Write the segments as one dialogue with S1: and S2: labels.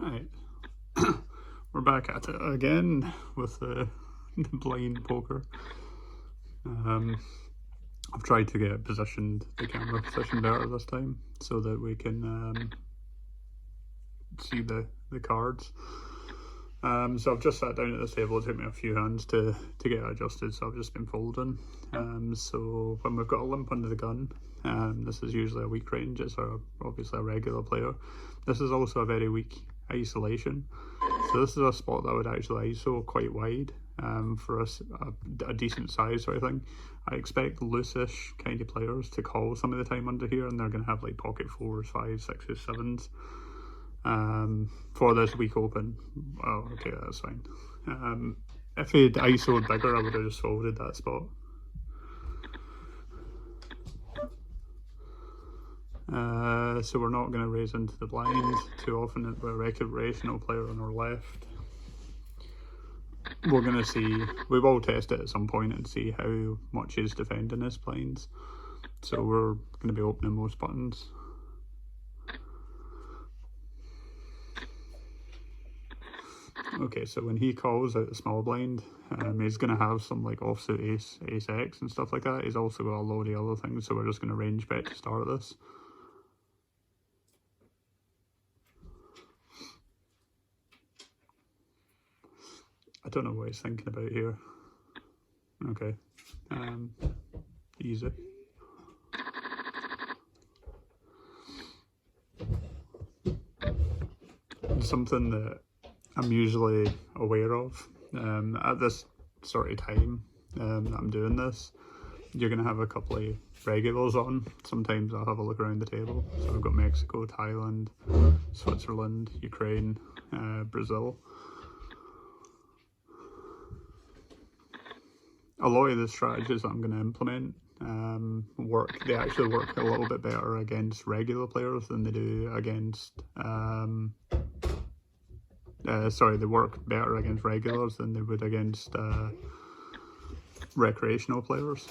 S1: Right, we're back at it again with the blind poker. I've tried to get the camera positioned better this time so that we can see the cards. So I've just sat down at this table. It took me a few hands to get adjusted, so I've just been folding. So when we've got a limp under the gun, this is usually a weak range. It's obviously a regular player. This is also a very weak isolation. So this is a spot that I would actually ISO quite wide for a decent size sort of thing. I expect loose-ish kind of players to call some of the time under here, and they're going to have like pocket 4s, 5s, 6s, 7s. For this weak open. Oh, okay, that's fine. If he'd ISO'd bigger, I would have just folded that spot. So we're not going to raise into the blind too often with a recreational player on our left. We're going to see, we will test it at some point and see how much he's defending his blinds. So we're going to be opening most buttons. Okay, so when he calls out the small blind, he's going to have some like offsuit ace, ace X and stuff like that. He's also got a load of other things, so we're just going to range bet to start this. I don't know what he's thinking about here. Okay, easy. Something that I'm usually aware of at this sort of time that I'm doing this, you're going to have a couple of regulars on. Sometimes I'll have a look around the table. So I've got Mexico, Thailand, Switzerland, Ukraine, Brazil. A lot of the strategies that I'm going to implement they actually work a little bit better against regular players than they do against they work better against regulars than they would against recreational players.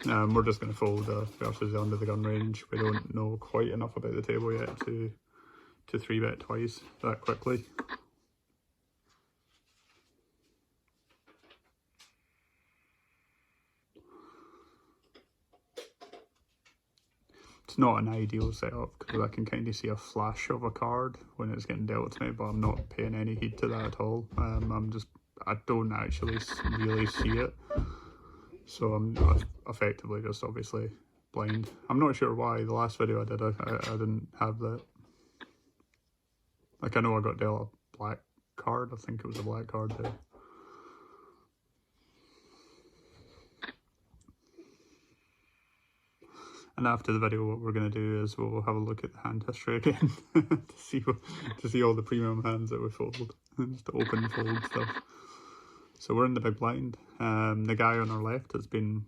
S1: We're just going to fold versus the under the gun range. We don't know quite enough about the table yet to 3-bet twice that quickly. It's not an ideal setup because I can kind of see a flash of a card when it's getting dealt to me, but I'm not paying any heed to that at all. I don't actually really see it, so I'm effectively just obviously blind. I'm not sure why. The last video I did, I didn't have that. Like, I know I got dealt a black card. I think it was a black card there. And after the video, what we're going to do is we'll have a look at the hand history again to see all the premium hands that we fold, just the open fold stuff. So we're in the big blind. The guy on our left has been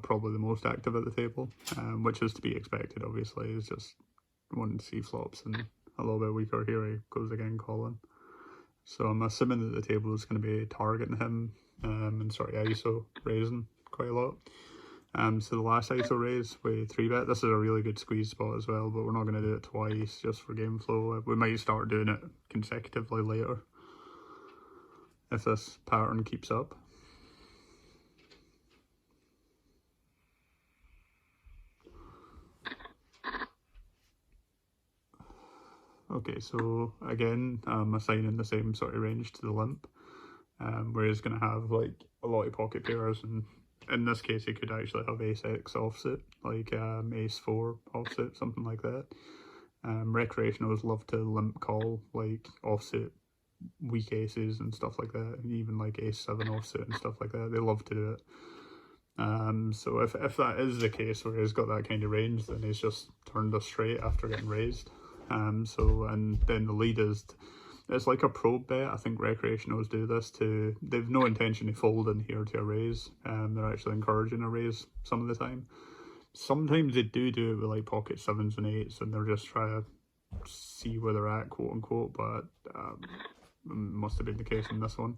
S1: probably the most active at the table, which is to be expected. Obviously, he's just wanting to see flops and a little bit weaker here. He goes again calling. So I'm assuming that the table is going to be targeting him and ISO raising quite a lot. So the last ISO raise, we 3-bet. This is a really good squeeze spot as well, but we're not going to do it twice just for game flow. We might start doing it consecutively later if this pattern keeps up. Okay, so again, I'm assigning the same sort of range to the limp, where he's going to have like a lot of pocket pairs, and in this case he could actually have ace X offset, like ace 4 offset, something like that. Recreationals love to limp call like offset weak aces and stuff like that, and even like ace 7 offset and stuff like that. They love to do it. So if that is the case where he's got that kind of range, then he's just turned us straight after getting raised. And then the lead is, it's like a probe bet. I think recreationals do this they've no intention of folding here to a raise. They're actually encouraging a raise some of the time. Sometimes they do it with like pocket 7s and 8s, and they're just trying to see where they're at, quote unquote, but must have been the case in this one.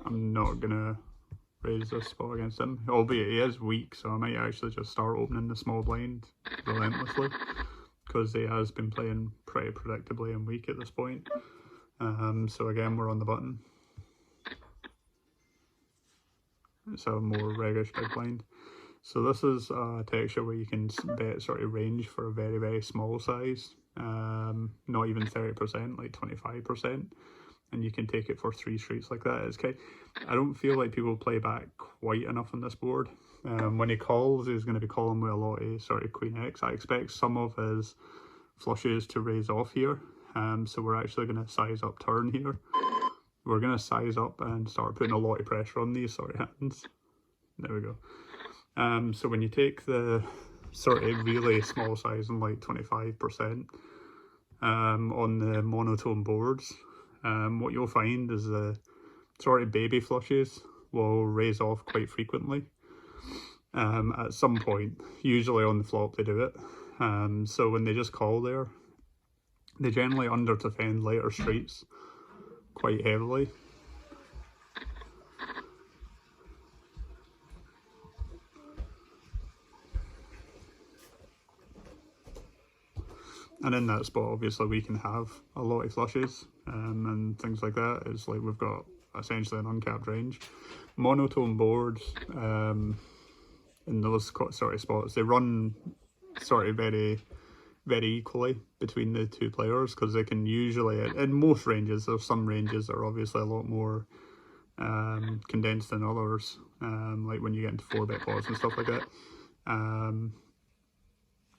S1: I'm not gonna raise this spot against him, albeit he is weak, so I might actually just start opening the small blind relentlessly, because he has been playing pretty predictably and weak at this point. So again, we're on the button. It's a more reggish big blind. So this is a texture where you can bet sort of range for a very, very small size, not even 30%, like 25, and you can take it for 3 streets like that. It's kind of, I don't feel like people play back quite enough on this board. When he calls, he's going to be calling with a lot of sort of Queen X. I expect some of his flushes to raise off here, so we're actually going to size up turn here. We're going to size up and start putting a lot of pressure on these sort of hands. There we go. So when you take the sort of really small size and like 25% on the monotone boards, what you'll find is the sort of baby flushes will raise off quite frequently. At some point, usually on the flop they do it. So when they just call there, they generally under defend later streets quite heavily. And in that spot, obviously, we can have a lot of flushes and things like that. It's like we've got essentially an uncapped range. Monotone boards in those sort of spots, they run sort of very, very equally between the two players, because they can usually, in most ranges, there's some ranges that are obviously a lot more condensed than others, like when you get into 4-bet pots and stuff like that.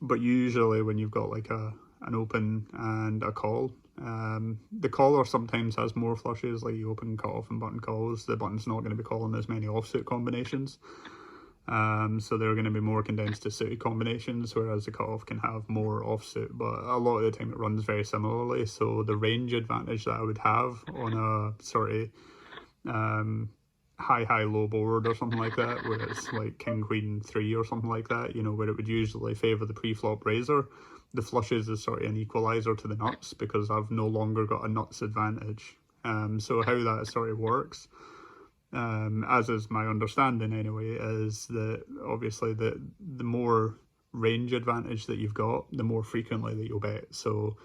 S1: But usually when you've got like an open and a call, the caller sometimes has more flushes, like you open cut off and button calls. The button's not going to be calling as many offsuit combinations, so they're going to be more condensed to suited combinations, whereas the cutoff can have more offsuit, but a lot of the time it runs very similarly. So the range advantage that I would have on a sort of high low board or something like that, where it's like king queen 3 or something like that, you know, where it would usually favor the pre-flop raiser, the flushes is sort of an equalizer to the nuts, because I've no longer got a nuts advantage. So how that sort of works, as is my understanding anyway, is that obviously the more range advantage that you've got, the more frequently that you'll bet. So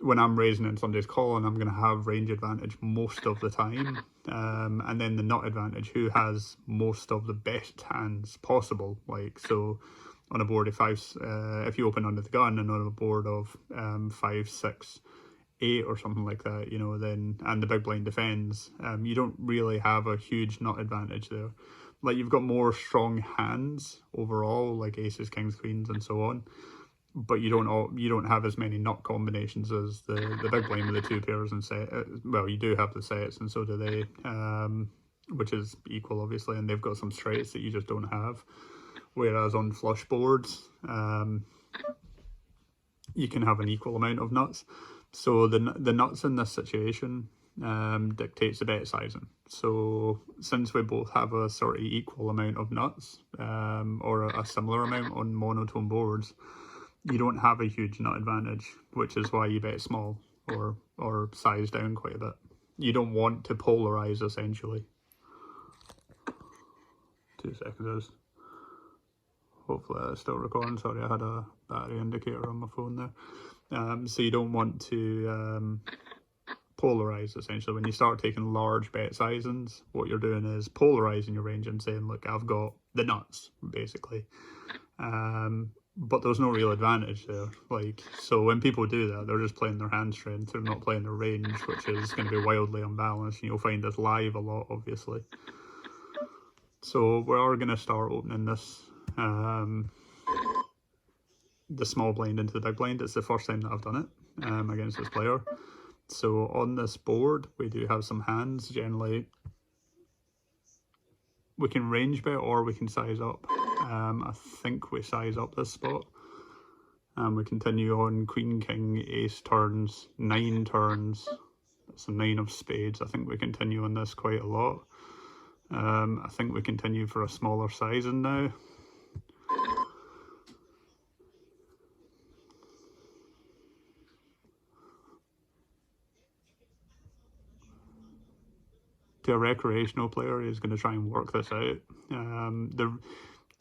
S1: when I'm raising and somebody's calling, I'm going to have range advantage most of the time, and then the nut advantage, who has most of the best hands possible. Like, so on a board of 5, if you open under the gun, and on a board of 5, 6, 8 or something like that, you know, then, and the big blind defends, you don't really have a huge nut advantage there. Like, you've got more strong hands overall, like aces, kings, queens, and so on, but you don't have as many nut combinations as the big blind with the 2 pairs and set. Well, you do have the sets, and so do they, which is equal obviously, and they've got some straights that you just don't have. Whereas on flush boards, you can have an equal amount of nuts. So the nuts in this situation dictates the bet sizing. So since we both have a sort of equal amount of nuts, or a similar amount on monotone boards, you don't have a huge nut advantage, which is why you bet small or size down quite a bit. You don't want to polarize, essentially. 2 seconds. Hopefully that's still recording. Sorry, I had a battery indicator on my phone there. So you don't want to polarize, essentially. When you start taking large bet sizings, what you're doing is polarizing your range and saying, look, I've got the nuts, basically. But there's no real advantage there. Like, so when people do that, they're just playing their hand strength, they're not playing their range, which is going to be wildly unbalanced, and you'll find this live a lot, obviously. So we are going to start opening this, the small blind into the big blind. It's the first time that I've done it against this player. So on this board, we do have some hands. Generally, we can range bet or we can size up. I think we size up this spot. We continue on queen, king, ace turns, 9 turns. That's a 9 of spades. I think we continue on this quite a lot. I think we continue for a smaller sizing now. to a recreational player who's going to try and work this out.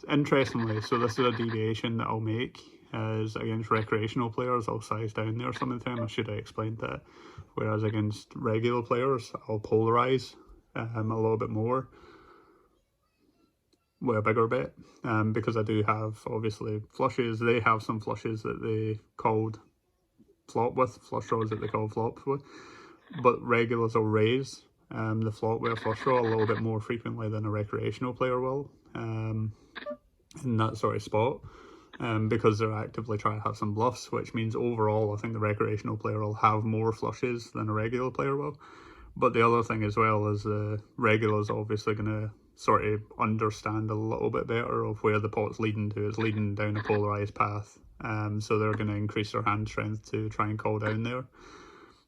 S1: Interestingly, so this is a deviation that I'll make, is against recreational players I'll size down there some of the time. I should have explained that. Whereas against regular players I'll polarize a little bit more with a bigger bet, because I do have obviously flushes. They have some flushes that they called flop with, flush draws that they call flops with, but regulars will raise the flop with a flush draw a little bit more frequently than a recreational player will in that sort of spot, because they're actively trying to have some bluffs, which means overall I think the recreational player will have more flushes than a regular player will. But the other thing as well is the regular's obviously going to sort of understand a little bit better of where the pot's leading to. It's leading down a polarised path, so they're going to increase their hand strength to try and call down there.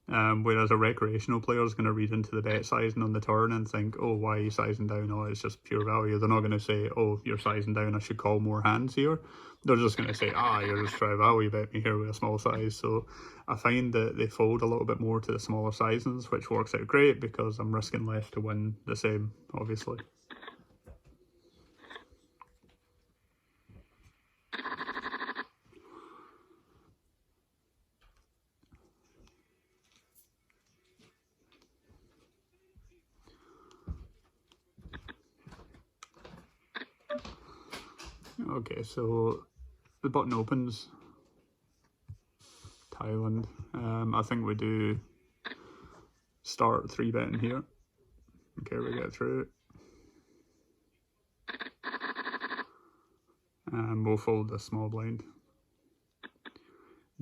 S1: Whereas a recreational player is going to read into the bet sizing on the turn and think, oh, why are you sizing down? Oh, it's just pure value. They're not going to say, oh, you're sizing down, I should call more hands here. They're just going to say, you're just trying to value bet me here with a small size. So I find that they fold a little bit more to the smaller sizings, which works out great because I'm risking less to win the same, obviously. Okay, so the button opens. Thailand. I think we do start 3-betting here. Okay, we get through it. And we'll fold the small blind.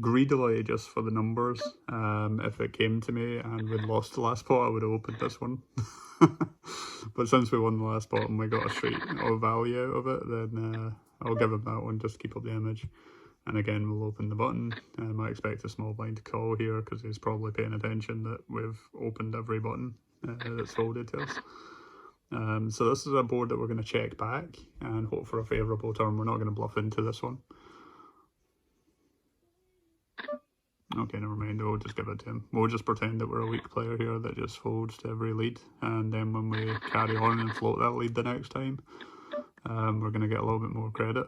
S1: Greedily, just for the numbers, if it came to me and we'd lost the last pot, I would have opened this one. But since we won the last pot and we got a straight of value out of it, then I'll give him that one just to keep up the image. And again, we'll open the button. I expect a small blind to call here because he's probably paying attention that we've opened every button that's folded to us. So this is a board that we're going to check back and hope for a favourable turn. We're not going to bluff into this one. Okay, never mind. We'll just give it to him. We'll just pretend that we're a weak player here that just folds to every lead. And then when we carry on and float that lead the next time, we're going to get a little bit more credit.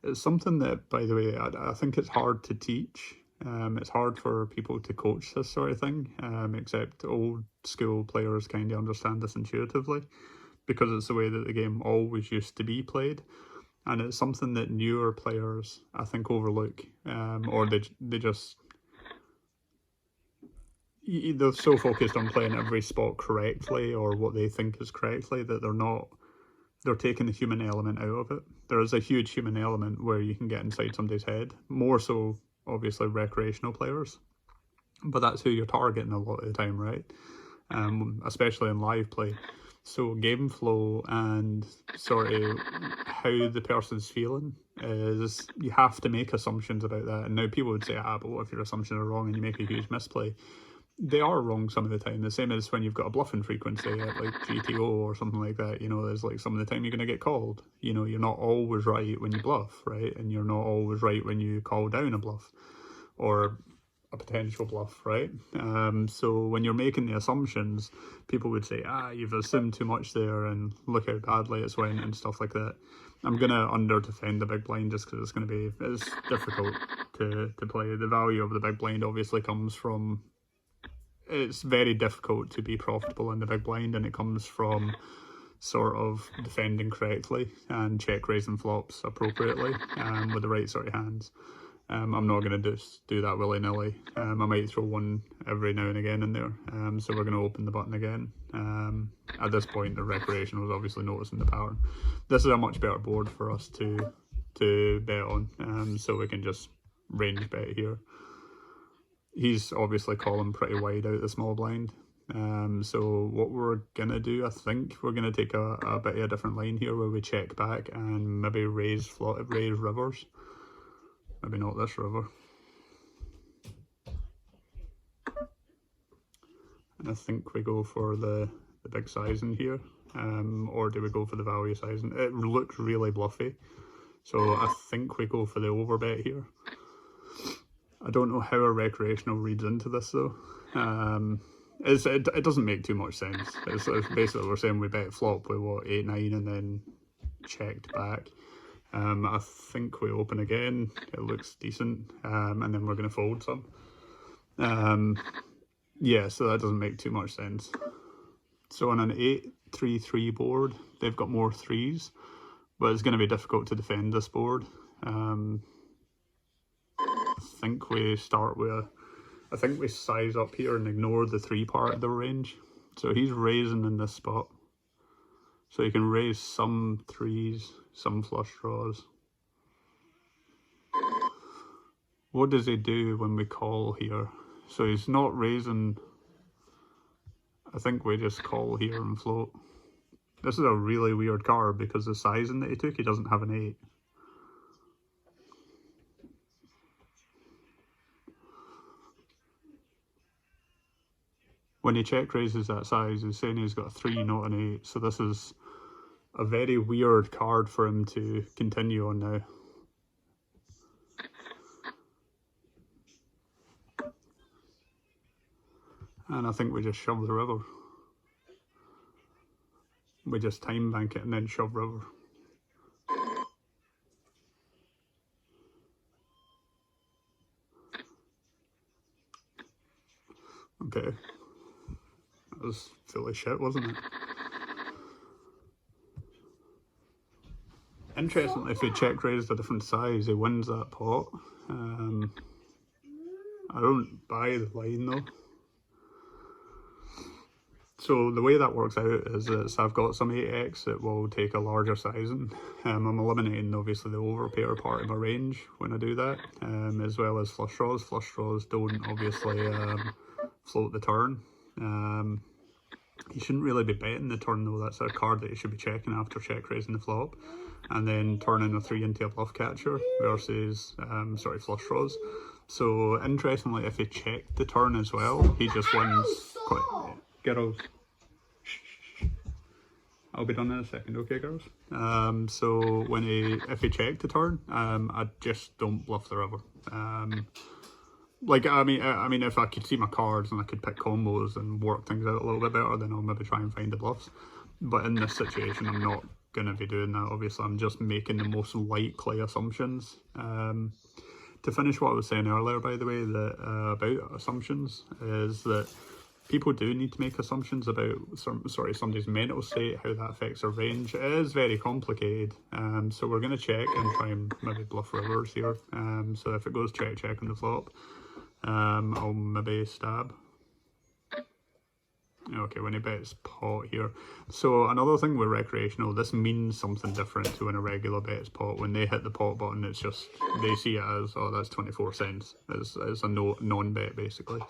S1: It's something that, by the way, I think it's hard to teach. It's hard for people to coach this sort of thing, except old school players kind of understand this intuitively because it's the way that the game always used to be played. And it's something that newer players, I think, overlook, or they just... They're so focused on playing every spot correctly or what they think is correctly that they're taking the human element out of it. There is a huge human element where you can get inside somebody's head, more so obviously recreational players, but that's who you're targeting a lot of the time, right? Especially in live play. So game flow and sort of how the person's feeling is, you have to make assumptions about that. And now people would say, but what if your assumptions are wrong and you make a huge misplay? They are wrong some of the time, the same as when you've got a bluffing frequency at like GTO or something like that. You know, there's like some of the time you're going to get called. You know, you're not always right when you bluff, right? And you're not always right when you call down a bluff or a potential bluff, right? So when you're making the assumptions, people would say, you've assumed too much there and look how badly it's went and stuff like that. I'm going to under-defend the big blind just because it's difficult to play. The value of the big blind obviously comes from... It's very difficult to be profitable in the big blind, and it comes from sort of defending correctly and check raising flops appropriately with the right sort of hands. I'm not going to do that willy-nilly. I might throw one every now and again in there. So we're going to open the button again. At this point, the recreational is obviously noticing the pattern. This is a much better board for us to bet on, so we can just range bet here. He's obviously calling pretty wide out the small blind. So what we're going to do, I think we're going to take a bit of a different line here where we check back and maybe raise rivers. Maybe not this river. And I think we go for the big sizing here. Or do we go for the value sizing? It looks really bluffy. So I think we go for the overbet here. I don't know how a recreational reads into this though. It doesn't make too much sense. It's basically we're saying we bet flop with what, 8-9 and then checked back. I think we open again, it looks decent, and then we're going to fold some. Yeah, so that doesn't make too much sense. So on an 8-3-3 board, they've got more threes, but it's going to be difficult to defend this board. I think we start with, I think we size up here and ignore the 3 part of the range. So he's raising in this spot. So you can raise some threes, some flush draws. What does he do when we call here? So he's not raising. I think we just call here and float. This is a really weird card because the sizing that he took, he doesn't have an 8. When he check raises that size, he's saying he's got a 3, not an 8. So this is a very weird card for him to continue on now. And I think we just shove the river. We just time bank it and then shove river. Okay. That was fully shit, wasn't it? Interestingly, if he check raised a different size, he wins that pot. I don't buy the line though. So the way that works out is that I've got some 8x that will take a larger sizing. I'm eliminating obviously the overpair part of my range when I do that, as well as flush draws. Flush draws don't obviously float the turn. You shouldn't really be betting the turn though, that's a card that you should be checking after check raising the flop. And then turning a 3 into a bluff catcher versus flush draws. So interestingly, if he checked the turn as well, he just wins quite. Girls. I'll be done in a second, okay girls? So if he checked the turn, I just don't bluff the river. I mean, if I could see my cards and I could pick combos and work things out a little bit better, then I'll maybe try and find the bluffs. But in this situation, I'm not going to be doing that. Obviously, I'm just making the most likely assumptions. To finish what I was saying earlier, by the way, that about assumptions, is that people do need to make assumptions about somebody's mental state, how that affects their range. It is very complicated, so we're going to check and try and maybe bluff rivers here. So if it goes check on the flop, I'll maybe stab. Okay, when he bets pot here. So another thing with recreational, this means something different to when a regular bets pot. When they hit the pot button, it's just, they see it as, oh, that's 24 cents. It's a non-bet basically.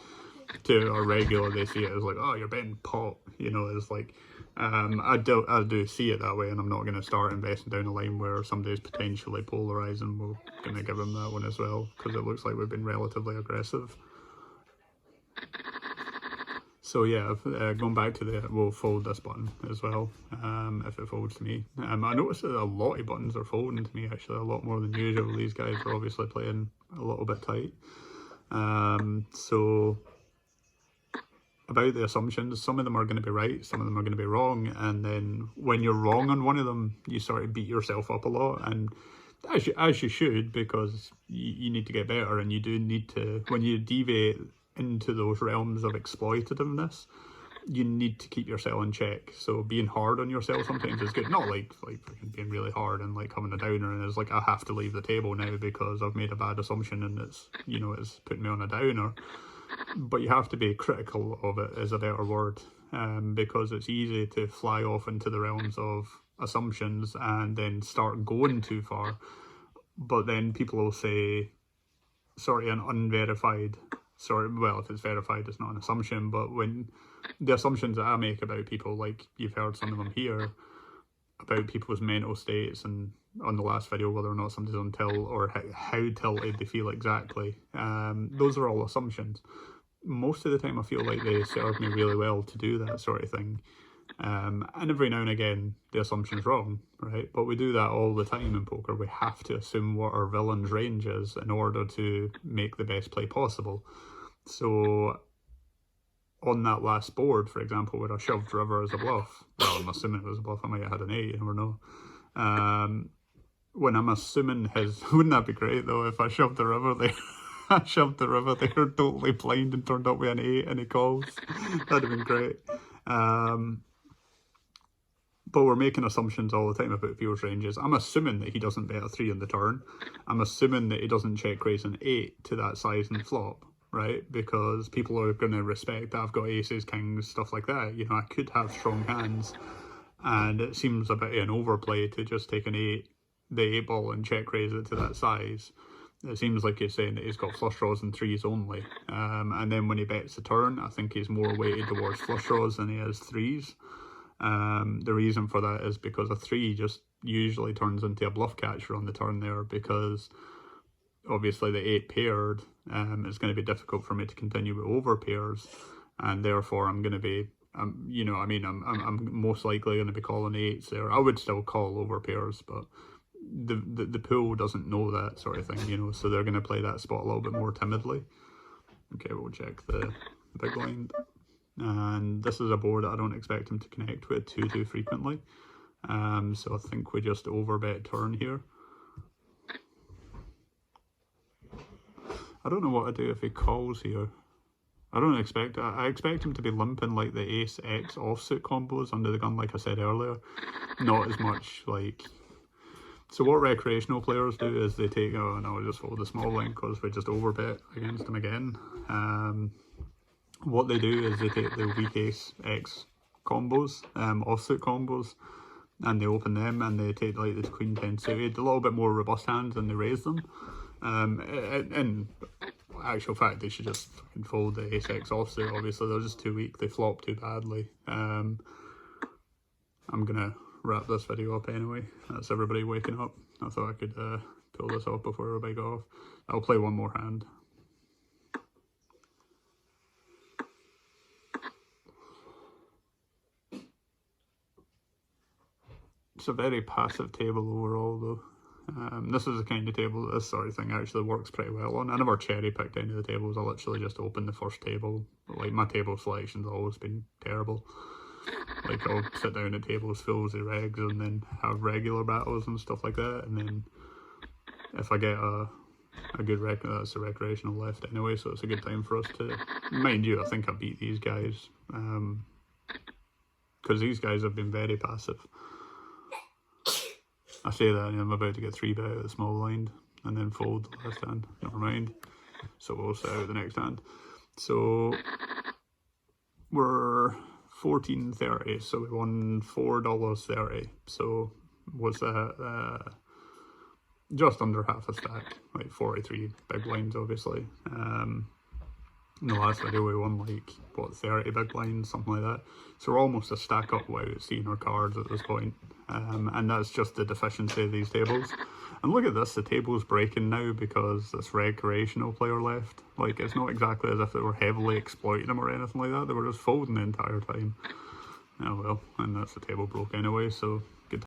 S1: To a regular, they see it as like, oh, you're betting pot. You know, it's like, I do see it that way, and I'm not going to start investing down a line where somebody's potentially polarizing. We're going to give them that one as well, because it looks like we've been relatively aggressive. So yeah, going back to we'll fold this button as well, if it folds to me. I noticed that a lot of buttons are folding to me, actually, a lot more than usual. These guys are obviously playing a little bit tight. So about the assumptions, some of them are going to be right, some of them are going to be wrong, and then when you're wrong on one of them, you sort of beat yourself up a lot, and as you should, because you need to get better, and you do need to, when you deviate into those realms of exploitativeness, you need to keep yourself in check. So being hard on yourself sometimes is good, not like being really hard and like having a downer and it's like I have to leave the table now because I've made a bad assumption and it's, you know, it's putting me on a downer. But you have to be critical of it, is a better word, because it's easy to fly off into the realms of assumptions and then start going too far. But then people will say, sorry, an unverified, well, if it's verified, it's not an assumption, but when the assumptions that I make about people, like you've heard some of them here, about people's mental states, and on the last video, whether or not somebody's on tilt or how tilted they feel exactly, those are all assumptions. Most of the time I feel like they serve me really well to do that sort of thing, And every now and again, the assumption's wrong, right? But we do that all the time in poker. We have to assume what our villain's range is in order to make the best play possible. So on that last board, for example, where I shoved river as a bluff, well, I'm assuming it was a bluff, I might have had an 8, you never know. When I'm assuming his, wouldn't that be great though if I shoved the river there? I shoved the river there totally blind and turned up with an 8 and he calls. That'd have been great. But we're making assumptions all the time about people's ranges. I'm assuming that he doesn't bet a 3 on the turn. I'm assuming that he doesn't check raise an 8 to that size and flop, right? Because people are going to respect that I've got aces, kings, stuff like that. You know, I could have strong hands, and it seems a bit of an overplay to just take an 8, the 8 ball, and check raise it to that size. It seems like he's saying that he's got flush draws and 3s only. And then when he bets the turn, I think he's more weighted towards flush draws than he is 3s. The reason for that is because a 3 just usually turns into a bluff catcher on the turn there, because obviously the 8 paired is going to be difficult for me to continue with over pairs, and therefore I'm going to be, you know, I mean, I'm most likely going to be calling 8s there. I would still call over pairs, but the pool doesn't know that sort of thing, you know, so they're going to play that spot a little bit more timidly. Okay, we'll check the big blind. And this is a board that I don't expect him to connect with too frequently. So I think we just overbet turn here. I don't know what to do if he calls here. I expect him to be limping like the ace X offsuit combos under the gun, like I said earlier. Not as much like... So what recreational players do is they take, oh no, we just fold the small line because we just overbet against him again. What they do is they take the weak ace X combos, offsuit combos, and they open them, and they take like the queen 10 suited, a little bit more robust hands, and they raise them. In actual fact, they should just fucking fold the ace X offsuit. Obviously, they're just too weak. They flop too badly. I'm gonna wrap this video up anyway. That's everybody waking up. I thought I could pull this off before everybody got off. I'll play one more hand. It's a very passive table overall though. This is the kind of table that this sort of thing actually works pretty well on. I never cherry picked any of the tables. I literally just opened the first table. Like, my table selection's always been terrible. Like, I'll sit down at tables full of regs and then have regular battles and stuff like that, and then if I get a good that's a recreational left anyway, so it's a good time for us to, mind you, I think I beat these guys, because these guys have been very passive. I say that and I'm about to get 3-bet out of the small blind and then fold the last hand. Never mind. So we'll set out the next hand. So we're 14.30, so we won $4.30. So was that just under half a stack, like 43 big blinds obviously. In the last video we won like, what, 30 big blinds, something like that. So we're almost a stack up without seeing our cards at this point. And that's just the deficiency of these tables. And look at this, the table's breaking now because this recreational player left. Like, it's not exactly as if they were heavily exploiting him or anything like that. They were just folding the entire time. Oh well, and that's the table broke anyway, so